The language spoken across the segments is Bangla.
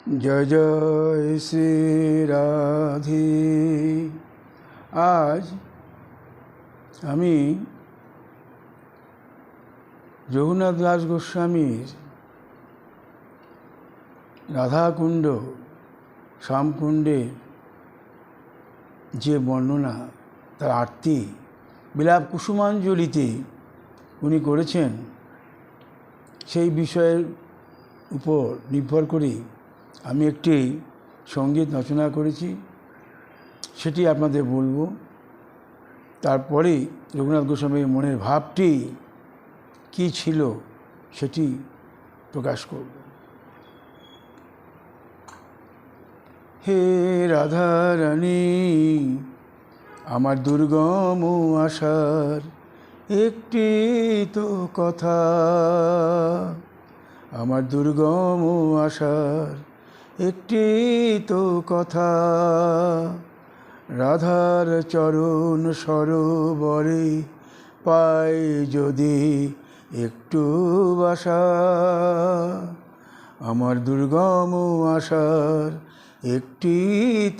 জয় জয় শ্রী রাধে। আজ আমি রঘুনাথ দাস গোস্বামীর রাধাকুণ্ড শ্যামকুণ্ডের যে বর্ণনা, তার আরতি বিলাপ কুসুমাঞ্জলিতে উনি করেছেন, সেই বিষয়ের উপর নির্ভর করে আমি একটি সঙ্গীত রচনা করেছি, সেটি আপনাদের বলবো। তারপরে রঘুনাথ গোস্বামীর মনের ভাবটি কী ছিল সেটি প্রকাশ করব। হে রাধারানী, আমার দুর্গম আশার একটি তো কথা, আমার দুর্গম আশার একটি তো কথা, রাধার চরণ সরোবরে পাই যদি একটু বাসা, আমার দুর্গম আশার একটি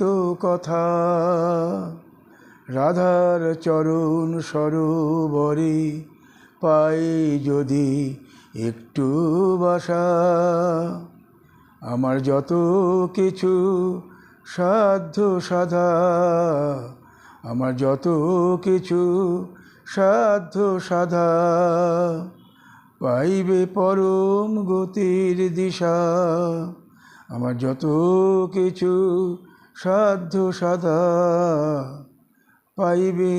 তো কথা, রাধার চরণ সরোবরে পাই যদি একটু বাসা, আমার যত কিছু সাধ্য সাধা, আমার যত কিছু সাধ্য সাধা, পাইবে পরম গতির দিশা, আমার যত কিছু সাধ্য সাধা, পাইবে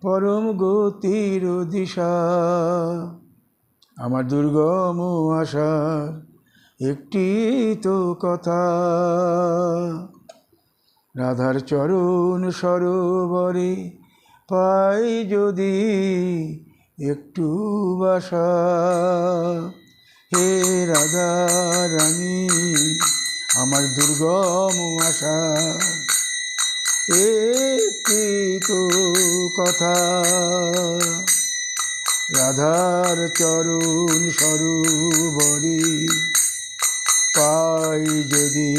পরম গতির দিশা, আমার দুর্গম আশার একটি তো কথা, রাধার চরণ সরোবরে পাই যদি একটু বাসা। হে রাধা রানী, আমার দুর্গম আশা একটি তো কথা, রাধার চরণ সরোবরে পাই যদি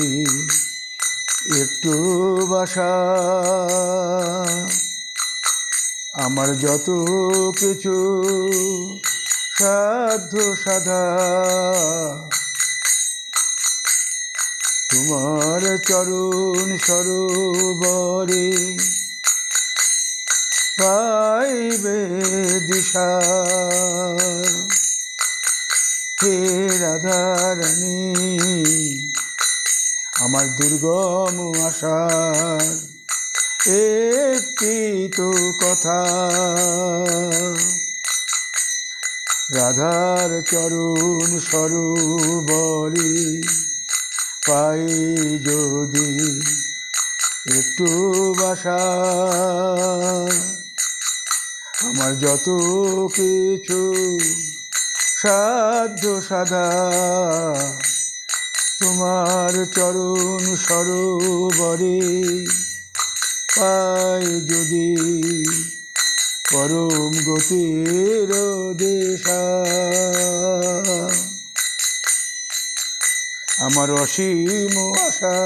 একটু বাসা, আমার যত কিছু সাধ্য সাধা, তোমার চরণ সরোবরে পাইবে দিশা। হে রাধারানী, আমার দুর্গম আশার একটি তো কথা, রাধার চরণ সরোবরে পাই যদি একটু বাসা, আমার যত কিছু সাধ্য সাধা, তোমার চরণ সরোবরে পাই যদি পরম গতির দিশা, আমার অসীম আশা,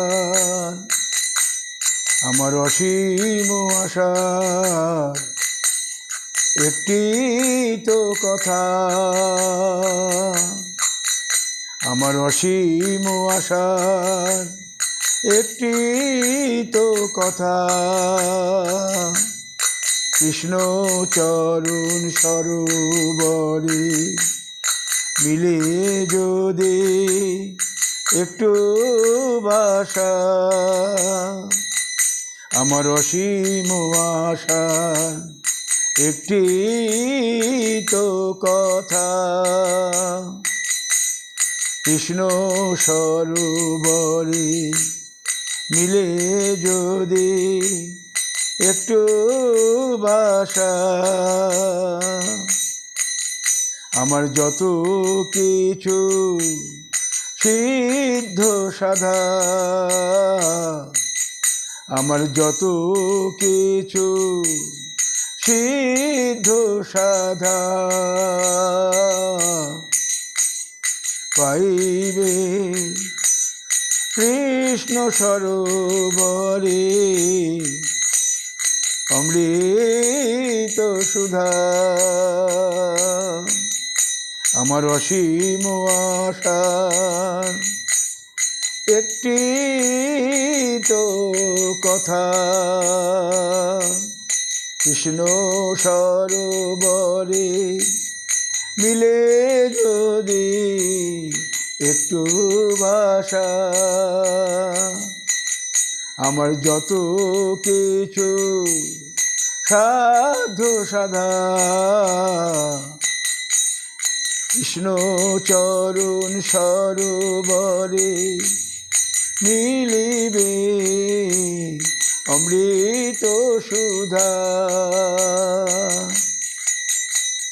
আমার অসীম আশা একটি তো কথা, আমার অসীম আশার একটি তো কথা, কৃষ্ণ চরণ সরোবরে মিলে যদি একটু বাসা, আমার অসীম আশা একটি তো কথা, কৃষ্ণ সরোবরে মিলে যদি একটু বাসা, আমার যত কিছু সিদ্ধ সাধা, আমার যত কিছু সিদ্ধ সাধা, পাইবে কৃষ্ণ সরোবরে অমৃত সুধা আমার অসীম আশার একটি তো কথা কৃষ্ণ সরোবরে মিলে যদি একটু ভাষা আমার যত কিছু সাধ্য সাধা কৃষ্ণ চরণ সরোবরে মিলিবে অমৃত সুধা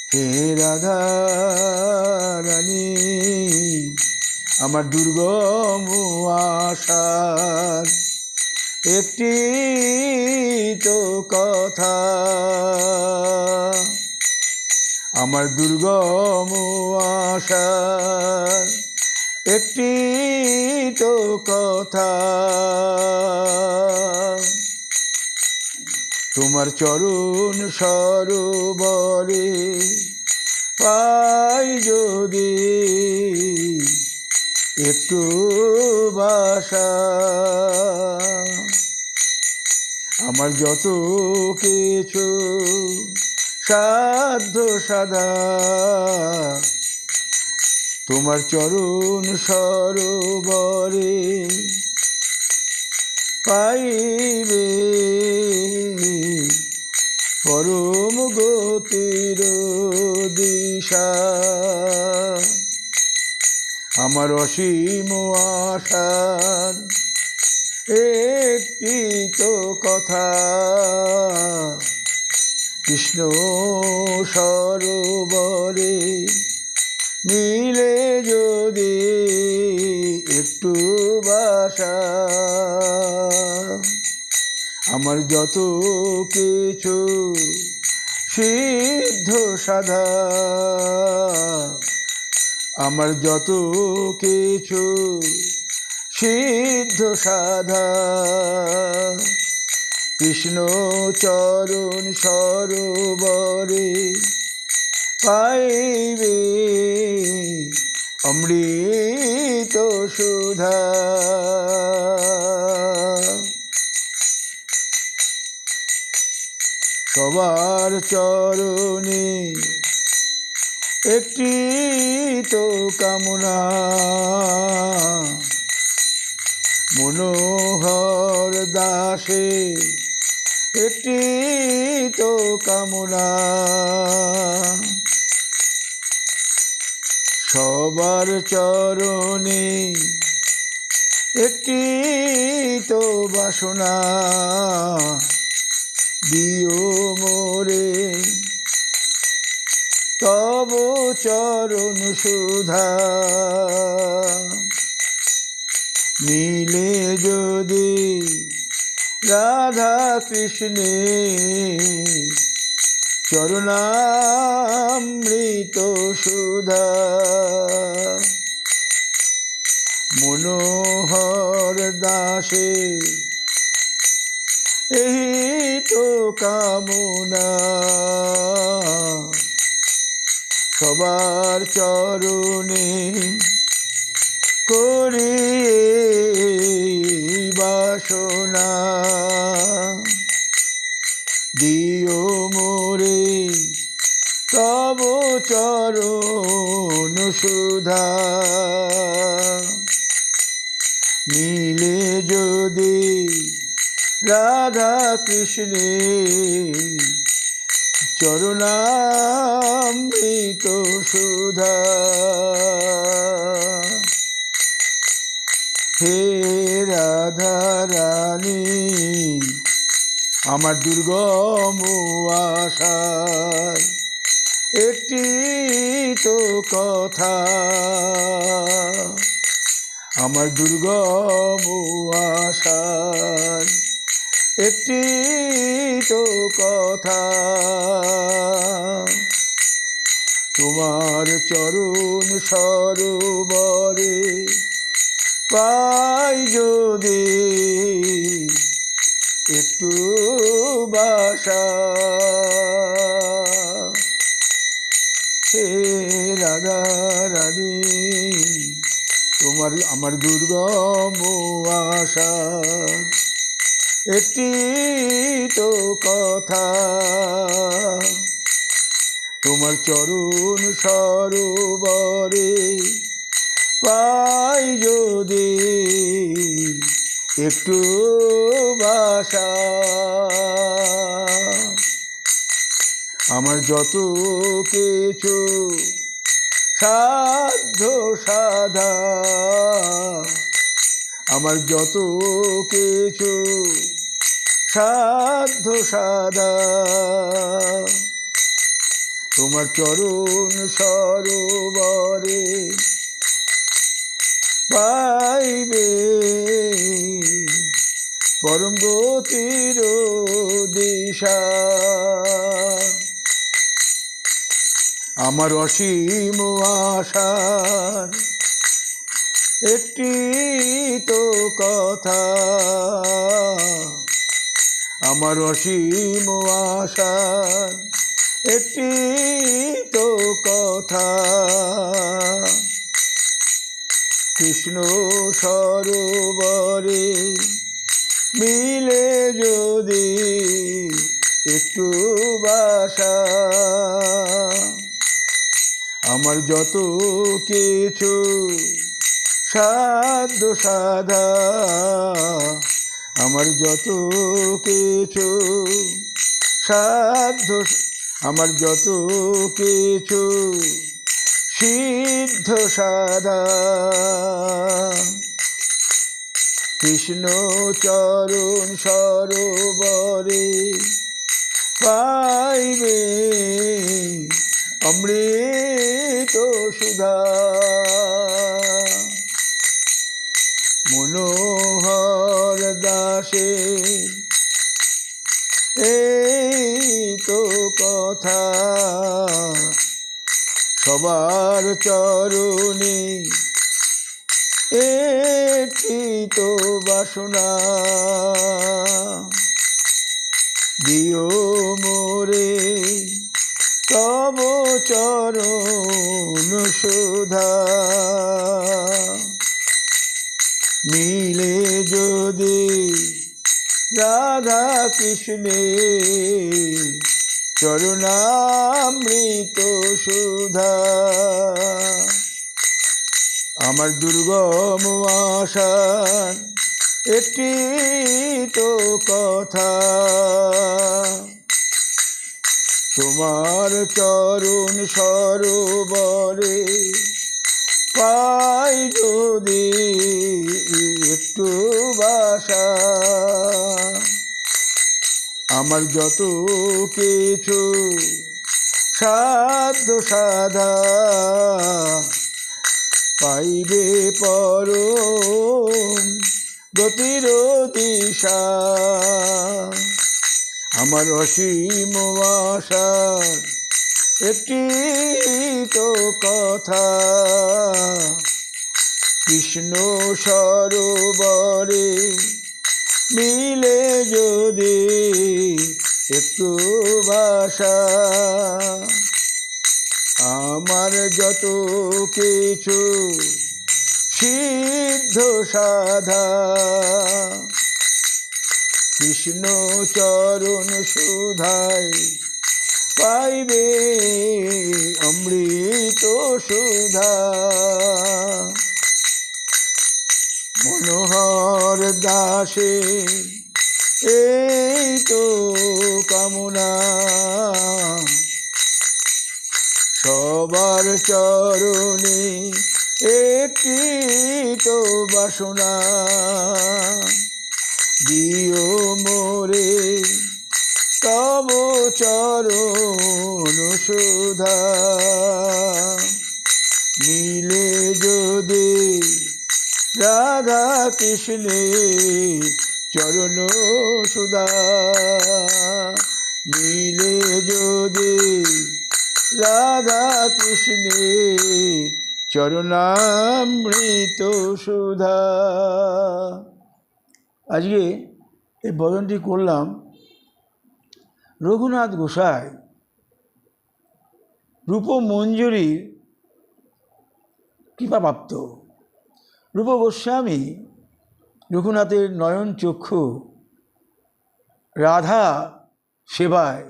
হে রাধা রানী আমার দুর্গম আশার একটি তো কথা আমার দুর্গম আশার একটি তো কথা তোমার চরণ সরোবরে পাই যদি একটু বাসা আমার যত কিছু সাধ্য সাধা তোমার চরণ সরোবরে পাইবে পরম গতির দিশা আমার অসীম আশার একটি তো কথা কৃষ্ণ সরোবরে মিলে যদি একটু বাসা আমার যত কিছু সিদ্ধ সাধা আমার যত কিছু সিদ্ধ সাধা কৃষ্ণ চরণ সরোবরে পাইবে অমৃত সুধা সবার চরণে একটি তো কামনা মনোহর দাসে একটি তো কামনা সবার চরণে একটি তো বাসনা দিও মোরে তব চরণ সুধা মিলে যদি রাধা কৃষ্ণে চরণামৃত সুধা মনোহর দাসে এই তো কামনা সবার চরণে করি বাসনা দিও মোরে তব চরণ সুধা মিলে যদি রাধা কৃষ্ণে চরণামৃত সুধা হে রাধা রানী আমার দুর্গম আশার একটি তো কথা আমার দুর্গম আশার একটি তো কথা তোমার চরণ সরোবরে পাই যদি একটু বাসা, হে রাধা রানী তোমার আমার দুর্গম আশা একটি তো কথা, তোমার চরণ সরোবরে পাই যদি একটু বাসা, আমার যত কিছু সাধ্য সাধা, আমার যত কিছু সাধ্য সাধা, তোমার চরণ সরোবরে পাইবে পরম গতির দিশা, আমার অসীম আশার একটি তো কথা, আমার অসীম আশার একটি তো কথা, কৃষ্ণ সরোবরে মিলে যদি একটু বাসা, আমার যত কিছু সাধ্য সাধা, আমার যত কিছু সাধ্য, আমার যত কিছু সিদ্ধ সাধা, কৃষ্ণ চরণ সরোবরে পাইবে অমৃত সুধা, মনোহর দাসে এই তো কথা, সবার চরণে একটি তো বাসনা, দিও মোরে তব চরণ সুধা, মিলে যদি রাধা কৃষ্ণের চরণামৃত সুধা, আমার দুর্গম আশার একটি তো কথা, তোমার চরণ সরোবরে পাই যদি একটু বাসা, আমার যত কিছু সাধ্য সাধা পাইবে পরম গতির দিশা, আমার অসীম আশার একটি তো কথা, কৃষ্ণ সরোবরে মিলে যদি একটু বাসা, আমার যত কিছু সিদ্ধ সাধা, কৃষ্ণ চরণ সুধায় পাইবে অমৃত সুধা, মনোহর দাসে এই তো কামনা, সবার চরণে একটি তো বাসনা, দিও মোরে তব চরণ সুধা, মিলে যদি রাধা কৃষ্ণের চরণ সুধা, মিলে যদি রাধা কৃষ্ণের চরণামৃত সুধা। আজকে এই ভজনটি করলাম রঘুনাথ গোসাই রূপমঞ্জরীর কৃপাপ্রাপ্ত। রূপ গোস্বামী রঘুনাথের নয়ন চক্ষু রাধা সেবায়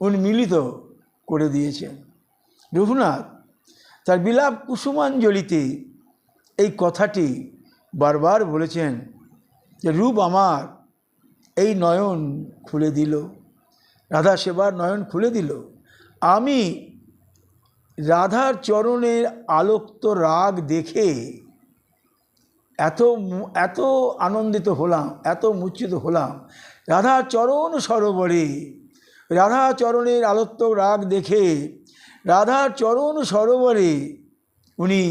উন্মিলিত করে দিয়েছেন। রঘুনাথ তার বিলাপ কুসুমাঞ্জলিতে এই কথাটি বারবার বলেছেন যে রূপ আমার এই নয়ন খুলে দিল, রাধা সেবার নয়ন খুলে দিল। আমি রাধার চরণের আলোক্ত রাগ দেখে এত আনন্দিত হলাম, এত মূর্ছিত হলাম। রাধার চরণ সরোবরে রাধা চরণের আলোক্ত রাগ দেখে রাধার চরণ সরোবরে উনি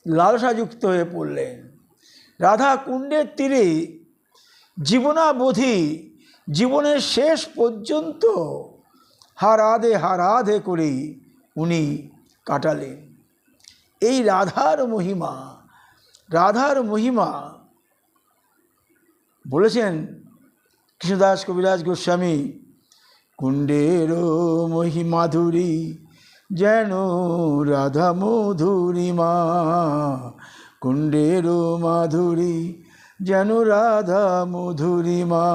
লালসাযুক্ত হয়ে পড়লেন। রাধা কুণ্ডের তীরে জীবনাবধি, জীবনের শেষ পর্যন্ত হারাধে হারাধে করে উনি কাটালেন। এই রাধার মহিমা বলেছেন কৃষ্ণদাস কবিরাজ গোস্বামী, কুণ্ডের মহিমাধুরী যেন রাধা মধুরিমা, কুণ্ডের মাধুরী যেন রাধা মধুরিমা,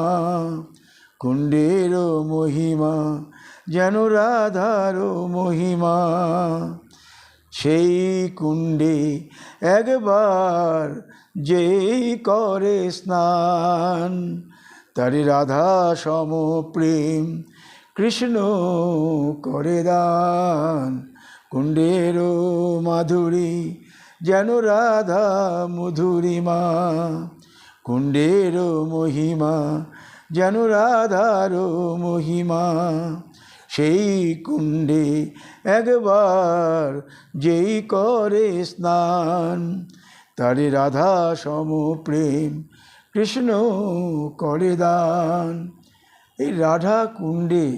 কুণ্ডের মহিমা যেন রাধার মহিমা। সেই কুণ্ডে একবার যেই করে স্নান, তারি রাধা সম প্রেম কৃষ্ণ করে দান। কুণ্ডের মাধুরী যেন রাধা মধুরিমা, কুণ্ডের মহিমা যেন রাধার মহিমা। সেই কুণ্ডে একবার যেই করে স্নান, তারে রাধা সম প্রেম কৃষ্ণ করে দান। এই রাধা কুণ্ডে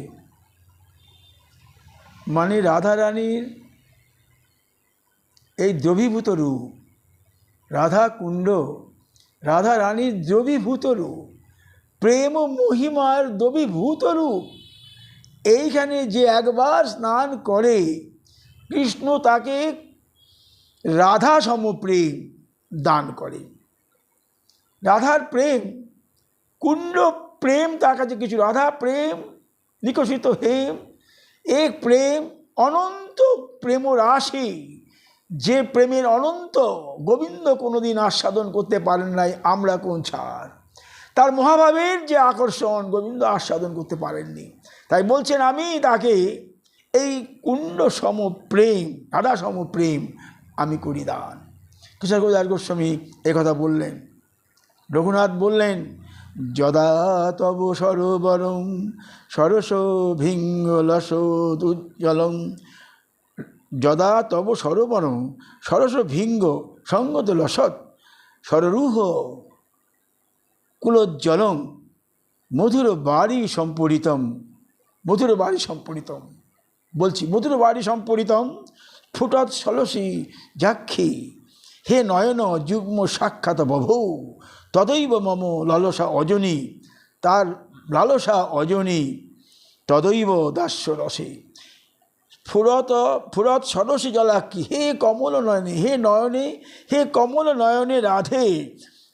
মানে রাধারানীর এই দ্রবীভূত রূপ, রাধা কুণ্ড রাধা রানীর দ্রবীভূত রূপ, প্রেম ও মহিমার দ্রবীভূত রূপ। এইখানে যে একবার স্নান করে কৃষ্ণ তাকে রাধা সম প্রেম দান করে। রাধার প্রেম, কুণ্ড প্রেম তার কাছে কিছু, রাধা প্রেম নিকশিত হেম, এক প্রেম অনন্ত প্রেম রাশি, যে প্রেমের অনন্ত গোবিন্দ কোনোদিন আস্বাদন করতে পারেন নাই, আমরা কোন ছাড়। তার মহাভাবের যে আকর্ষণ গোবিন্দ আস্বাদন করতে পারেননি, তাই বলছেন আমি তাকে এই কুণ্ড সম প্রেম, রাধা সম প্রেম আমি করি দান। কিশোর কবিরাজ গোস্বামী একথা বললেন। রঘুনাথ বললেন, যদা তব সরোবরং সরস ভিঙ্গলসোজ্জ্বলং, যদা তব সরোবরং সরস ভিঙ্গ সঙ্গত লসৎ সররূহ কুলোজ্জ্বলং মধুর বাড়ি সম্পরিতম, মধুর বাড়ি সম্পরিতম বলছি, মধুর বাড়ি সম্পরিতম ফুটৎ সলসী যাক্ষী, হে নয়ন যুগ্ম সাক্ষাৎ বভৌ তদৈব মম লালসা অজনী, তার লালসা অজনী তদৈব দাস্য রসে। ফুরত সরসী জলাক্ষী, হে কমল নয়নে, হে নয়নে, হে কমল নয়নে রাধে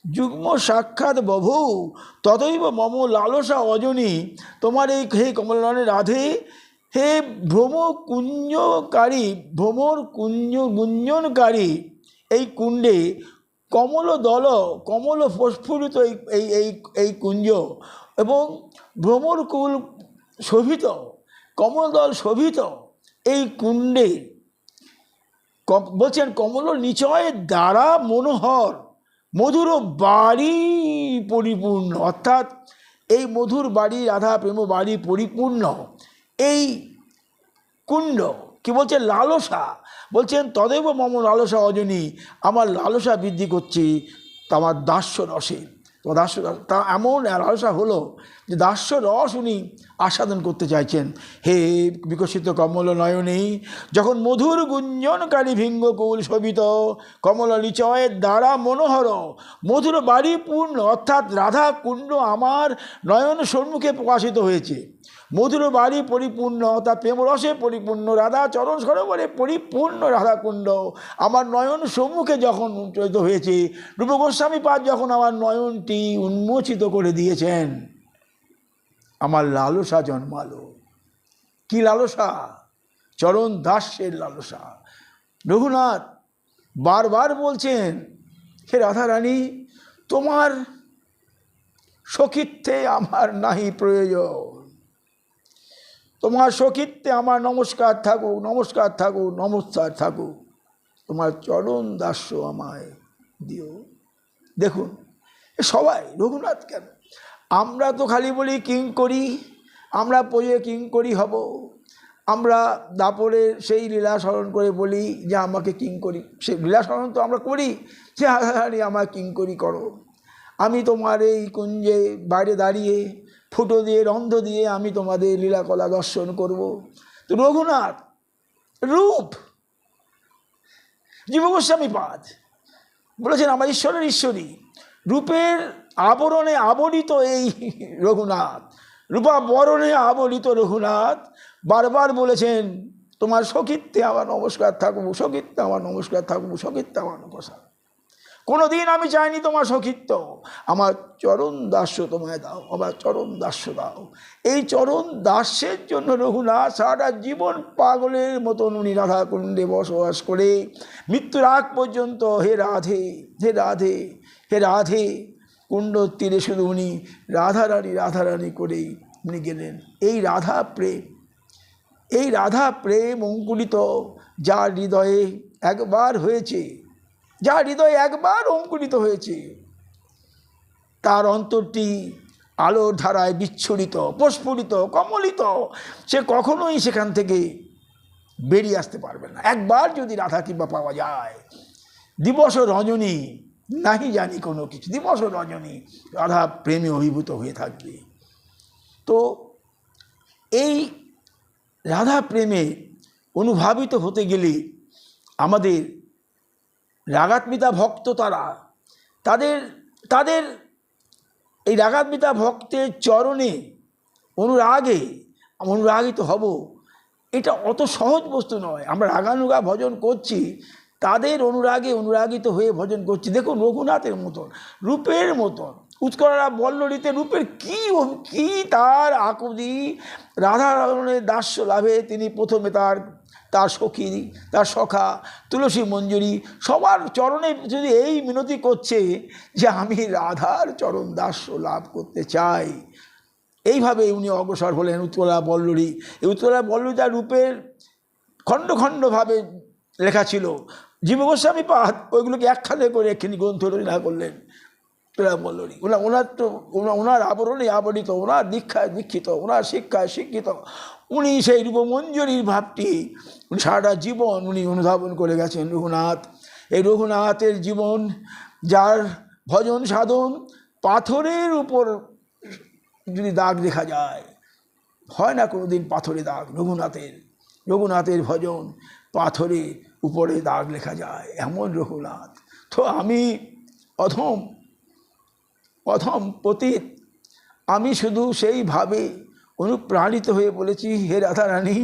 যুগ্ম সাক্ষাৎ বভৌ তদৈব মম লালসা অজনী, তোমার এই হে কমল নয়নে রাধে, হে ভ্রম কুঞ্জকারী, ভ্রমর গুঞ্জনকারী এই কুণ্ডে কমল দল, কমল প্রস্ফুরিত এই কুঞ্জ এবং ভ্রমর কুল শোভিত, কমল দল শোভিত এই কুণ্ডে বলছেন কমল নিচয়ের দ্বারা মনোহর মধুর বাড়ি পরিপূর্ণ, অর্থাৎ এই মধুর বাড়ি রাধা প্রেম বাড়ি পরিপূর্ণ এই কুণ্ড। কি বলছেন? লালসা, বলছেন তদেব মম লালসা অজনী, আমার লালসা বৃদ্ধি করছে আমার দাস্য রসে। তো দাস্য তা এমন লালসা হলো যে দাস্য রস উনি আস্বাদন করতে চাইছেন। হে বিকশিত কমল নয়নী, যখন মধুর গুঞ্জনকারী ভিঙ্গকুল শোভিত কমল নিচয়ের দ্বারা মনোহর মধুর বাড়ি পূর্ণ, অর্থাৎ রাধা কুণ্ড আমার নয়ন সম্মুখে প্রকাশিত হয়েছে। মধুর বাড়ি পরিপূর্ণ, অর্থাৎ প্রেমরসে পরিপূর্ণ রাধা চরণ সরোবরে পরিপূর্ণ রাধাকুণ্ড আমার নয়ন সম্মুখে যখন উন্মোচিত হয়েছে, রূপ গোস্বামী পাদ যখন আমার নয়নটি উন্মোচিত করে দিয়েছেন, আমার লালসা জন্মালো। কি লালসা? চরণ দাস্যের লালসা। রঘুনাথ বারবার বলছেন, হে রাধারানী, তোমার সখিত্বে আমার নাহি প্রয়োজন, তোমার সখিত্বে আমার নমস্কার থাকুক, নমস্কার থাকুক, নমস্কার থাকুক, তোমার চরণ দাস্য আমায় দিও। দেখুন সবাই, রঘুনাথ কেন, আমরা তো খালি বলি কিঙ্করি, আমরা পড়ে কিঙ্করি হব, আমরা দাপরের সেই লীলা স্মরণ করে বলি যে আমাকে কিঙ্করি, সেই লীলা স্মরণ তো আমরা করি যে হাজারি আমার কিঙ্করি করো, আমি তোমার এই কুঞ্জে বাইরে দাঁড়িয়ে ফুটো দিয়ে রন্ধ দিয়ে আমি তোমাদের লীলাকলা দর্শন করব। তো রঘুনাথ রূপ, জীব গোস্বামী পাদ বলেছেন আমার ঈশ্বরের ঈশ্বরী, রূপের আবরণে আবরিত এই রঘুনাথ, রূপাবরণে আবরিত রঘুনাথ বারবার বলেছেন তোমার সখিত্বে আমার নমস্কার থাকবো, সখিত্বে আমার নমস্কার থাকবো, সখিত্বে আমার নমস্কার। কোনো দিন আমি চাইনি তোমার সখিত্ব, আমার চরণ দাস্য তোমায় দাও, আমার চরণ দাস্য দাও। এই চরণ দাস্যের জন্য রঘুনাথ সারাটা জীবন পাগলের মতন উনি রাধাকুণ্ডে বসবাস করে মৃত্যুর আগ পর্যন্ত হে রাধে, হে রাধে, হে রাধে কুণ্ড তীরে শুধু উনি রাধারানী রাধারানী করেই উনি গেলেন। এই রাধা প্রেম, এই রাধা প্রেম অঙ্কুরিত যার হৃদয়ে একবার হয়েছে, যার হৃদয়ে একবার অঙ্কুরিত হয়েছে, তার অন্তরটি আলোর ধারায় বিচ্ছুরিত, প্রস্ফুরিত, কমলিত, সে কখনোই সেখান থেকে বেরিয়ে আসতে পারবে না। একবার যদি রাধা কৃপা পাওয়া যায়, দিবস রজনী নাহি জানি কোনো কিছু, দিবস রজনী রাধা প্রেমে অভিভূত হয়ে থাকবে। তো এই রাধা প্রেমে অনুভাবিত হতে গেলে আমাদের রাগাত্মিতা ভক্ত তাদের এই রাগাত্মিতা ভক্তের চরণে অনুরাগিত হব, এটা অত সহজ বস্তু নয়। আমরা রাগানুগা ভজন করছি, তাদের অনুরাগিত হয়ে ভজন করছি। দেখুন রঘুনাথের মতন, রূপের মতন উৎকলরা বল্লরীতে রূপের কি তার আকুতি, রাধারণের দাস্য লাভে তিনি প্রথমে তার সখী, তার সখা তুলসী মঞ্জুরি সবার চরণে যদি এই মিনতি করছে যে আমি রাধার চরণ দাস্য লাভ করতে চাই, এইভাবে উনি অগ্রসর হলেন উৎকলা বল্লরী। এই উৎকলা বল্লরী তার রূপের খণ্ড খণ্ডভাবে লেখা ছিল, জীব গোস্বামী পাদ ওইগুলোকে একখানে করে একখানি গ্রন্থ রচনা করলেন। বল্লরী ওনার আবরণে আবরিত, ওনার দীক্ষায় দীক্ষিত, ওনার শিক্ষায় শিক্ষিত, উনি সেই রূপমঞ্জরির ভাবটি উনি সারাটা জীবন উনি অনুধাবন করে গেছেন রঘুনাথ। এই রঘুনাথের জীবন, যার ভজন সাধন পাথরের উপর যদি দাগ দেখা যায়, হয় না কোনো দিন পাথরে দাগ, রঘুনাথের ভজন পাথরে উপরে দাগ লেখা যায়, এমন রঘুনাথ। তো আমি অধম পতিত, আমি শুধু সেইভাবে অনুপ্রাণিত হয়ে বলেছি, হে রাধারানী,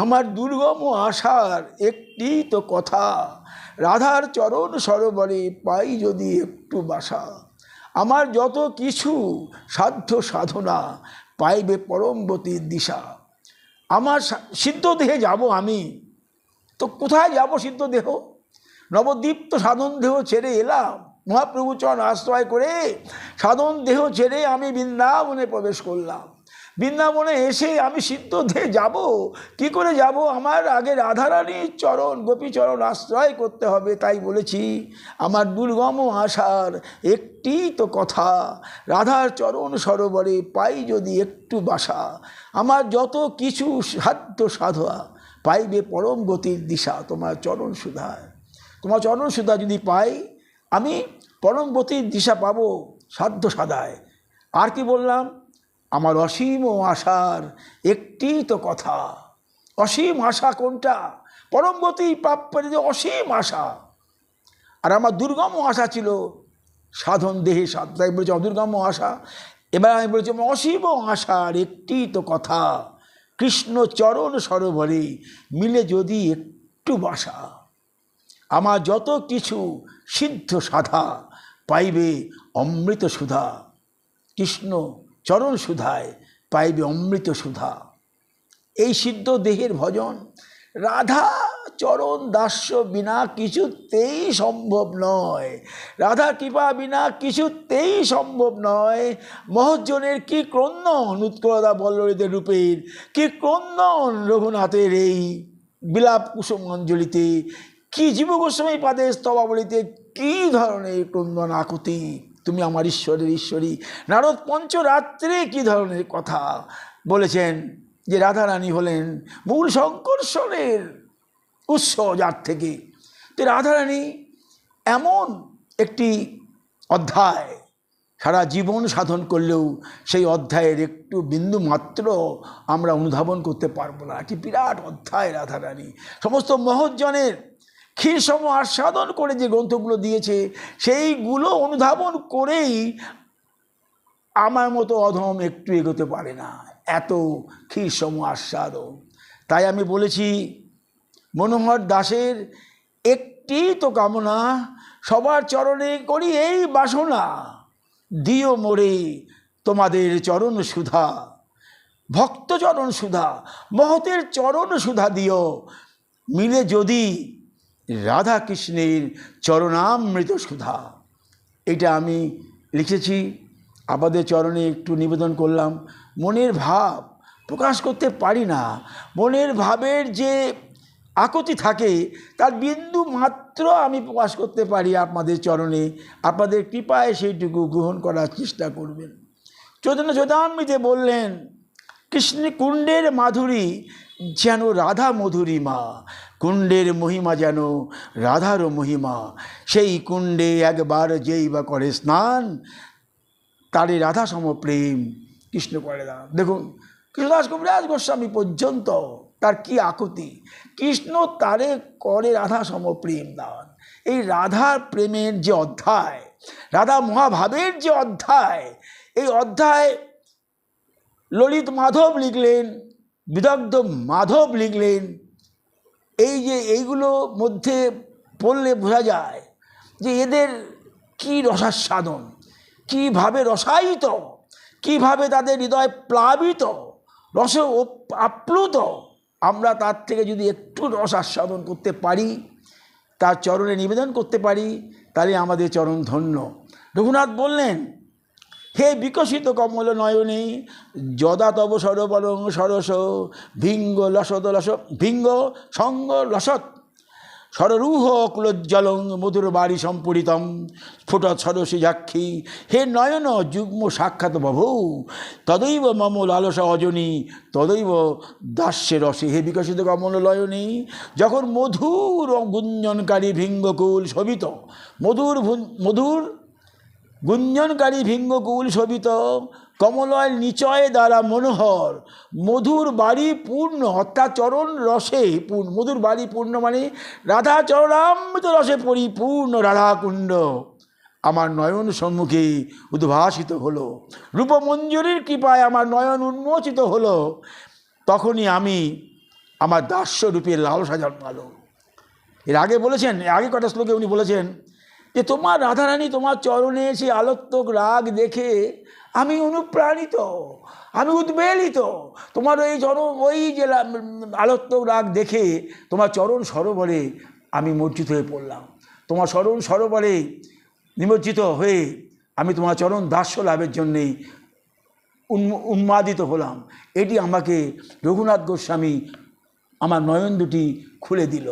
আমার দুর্গম আশার একটি তো কথা, রাধার চরণ সরোবরে পাই যদি একটু বাসা, আমার যত কিছু সাধ্য সাধনা পাইবে পরমগতির দিশা। আমার সিদ্ধ দেহে যাব আমি, তো কোথায় যাব সিদ্ধ দেহ? নবদীপ্ত সাধন দেহ ছেড়ে এলাম, মহাপ্রভু চরণ আশ্রয় করে সাধন দেহ ছেড়ে আমি বৃন্দাবনে প্রবেশ করলাম। বৃন্দাবনে এসে আমি সিদ্ধ দেহে যাব, কি করে যাব? আমার আগে রাধারানীর চরণ গোপীচরণ আশ্রয় করতে হবে। তাই বলেছি আমার দুর্গম আশার একটি তো কথা, রাধার চরণ সরোবরে পাই যদি একটু বাসা, আমার যত কিছু সাধ্য সাধা পাইবে পরম গতির দিশা। তোমার চরণ সুধা যদি পাই, আমি পরম গতির দিশা পাবো। সাধ্য সাদায়। আর কি বললাম, আমার অসীম আশার একটি তো কথা। অসীম আশা কোনটা? পরমগতি প্রাপ্যের যে অসীম আশা। আর আমার দুর্গম আশা ছিল সাধন দেহে সাধ, তাই বলেছি অদুর্গম আশা। এবার আমি বলেছি অসীম আশার একটি তো কথা, কৃষ্ণ চরণ সরোবরে মিলে যদি একটু বাসা। আমার যত কিছু সিদ্ধ সাধা পাইবে অমৃত সুধা, কৃষ্ণ চরণ সুধায় পাইবে অমৃত সুধা। এই সিদ্ধ দেহের ভজন রাধা চরণ দাস্য বিনা কিছুতেই সম্ভব নয়। রাধা কৃপা বিনা কিছুতেই সম্ভব নয়। মহজ্জনের কি ক্রন্দন উৎকলতা বল্লরীদের রূপের, কি ক্রন্দন রঘুনাথের এই বিলাপ কুসুম অঞ্জলিতে, কি জীব গোস্বামী পাদের স্তবাবলিতে কি ধরনের ক্রন্দন আকুতি। তুমি আমার ঈশ্বরের ঈশ্বরী। নারদ পঞ্চরাত্রে কি ধরনের কথা বলেছেন যে রাধারানী হলেন মূল সংকর্ষণের উৎস, যার থেকে তো রাধারানী এমন একটি অধ্যায় সারা জীবন সাধন করলেও সেই অধ্যায়ের একটু বিন্দু মাত্র আমরা অনুধাবন করতে পারবো না। একটি বিরাট অধ্যায় রাধারানী। সমস্ত মহজ্জনের ক্ষীরসম আস্বাদন করে যে গ্রন্থগুলো দিয়েছে সেইগুলো অনুধাবন করেই আমার মতো অধম একটু এগোতে পারে না, এত ক্ষীরসম আস্বাদন। তাই আমি বলেছি মনোহর দাসের একটি তো কামনা, সবার চরণে করি এই বাসনা, দিও মোরে তোমাদের চরণ সুধা, ভক্ত চরণ সুধা, মহতের চরণ সুধা দিও, মিলে যদি রাধা কৃষ্ণের চরণামৃত সুধা। এটা আমি লিখেছি, আপনাদের চরণে একটু নিবেদন করলাম। মনের ভাব প্রকাশ করতে পারি না, মনের ভাবের যে আকুতি থাকে তার বিন্দু মাত্র আমি প্রকাশ করতে পারি আপনাদের চরণে। আপনাদের কৃপায় সেইটুকু গ্রহণ করার চেষ্টা করবেন। চৈতন্য চৈতামৃতে বললেন কৃষ্ণ কুণ্ডের মাধুরী যেন রাধা মধুরী মা, কুণ্ডের মহিমা যেন রাধারও মহিমা, সেই কুণ্ডে একবার যেই বা করে স্নান, তারে রাধা সম প্রেম কৃষ্ণ করে দান। দেখুন কৃষ্ণদাস কবিরাজ গোস্বামী পর্যন্ত তার কি আকুতি, কৃষ্ণ তারে করে রাধা সম প্রেম দান। এই রাধার প্রেমের যে অধ্যায়, রাধা মহাভাবের যে অধ্যায়, এই অধ্যায় ললিত মাধব লিখলেন, বিদগ্ধ মাধব লিখলেন। এই যে এইগুলো মধ্যে পড়লে বোঝা যায় যে এদের কি রসাস্বাদন, কীভাবে রসায়িত, কীভাবে তাদের হৃদয় প্লাবিত, রসে আপ্লুত। আমরা তার থেকে যদি একটু রস আস্বাদন করতে পারি, তার চরণে নিবেদন করতে পারি, তাহলে আমাদের চরণ ধন্য। রঘুনাথ বললেন হে বিকশিত কমল নয়নে যদা তব সরবরং সরস ভিঙ্গ লসদ লস ভিঙ্গ সঙ্গ লসৎ সররূহ কুলোজ্জ্বলং মধুর বাড়ি সম্পূরিতম স্ফুট সরসী যাক্ষী। হে নয়ন যুগ্ম সাক্ষাৎ বভৌ তদৈব মম লালসা অজনী তদৈব দাস্যে রসে। হে বিকশিত কমল নয়নে যখন মধুর গুঞ্জনকারী ভিঙ্গকুল শোভিত, মধুর গুঞ্জনকারী ভিঙ্গকুল শোভিত কমলয় নিচয় দ্বারা মনোহর মধুর বাড়ি পূর্ণ, অর্থাৎ চরণ রসে পূর্ণ। মধুর বাড়ি পূর্ণ মানে রাধা চরণামৃত রসে পরিপূর্ণ রাধাকুণ্ড আমার নয়ন সম্মুখে উদ্ভাসিত হলো। রূপমঞ্জুরির কৃপায় আমার নয়ন উন্মোচিত হলো। তখনই আমি আমার দাস্যরূপে লালসা জন্মালো। এর আগে বলেছেন, আগে কটা শ্লোকে উনি বলেছেন যে তোমার রাধারানী তোমার চরণে এসে আলোত্তক রাগ দেখে আমি অনুপ্রাণিত, আমি উদ্বেলিত। তোমার ওই যে আলোত্তক রাগ দেখে তোমার চরণ সরোবরে আমি মজ্জিত হয়ে পড়লাম। তোমার চরণ সরোবরে নিমজ্জিত হয়ে আমি তোমার চরণ দাস্য লাভের জন্যেই উন্মাদিত হলাম। এটি আমাকে রঘুনাথ গোস্বামী আমার নয়ন দুটি খুলে দিল।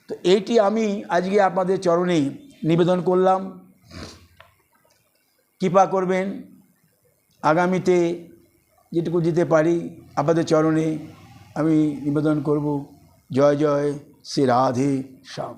তো এইটি আমি আজকে আপনাদের চরণে নিবেদন করলাম। কৃপা করবেন আগামীতে যেটুকু দিতে পারি আপনাদের চরণে আমি নিবেদন করব। জয় জয় শ্রী রাধে শ্যাম।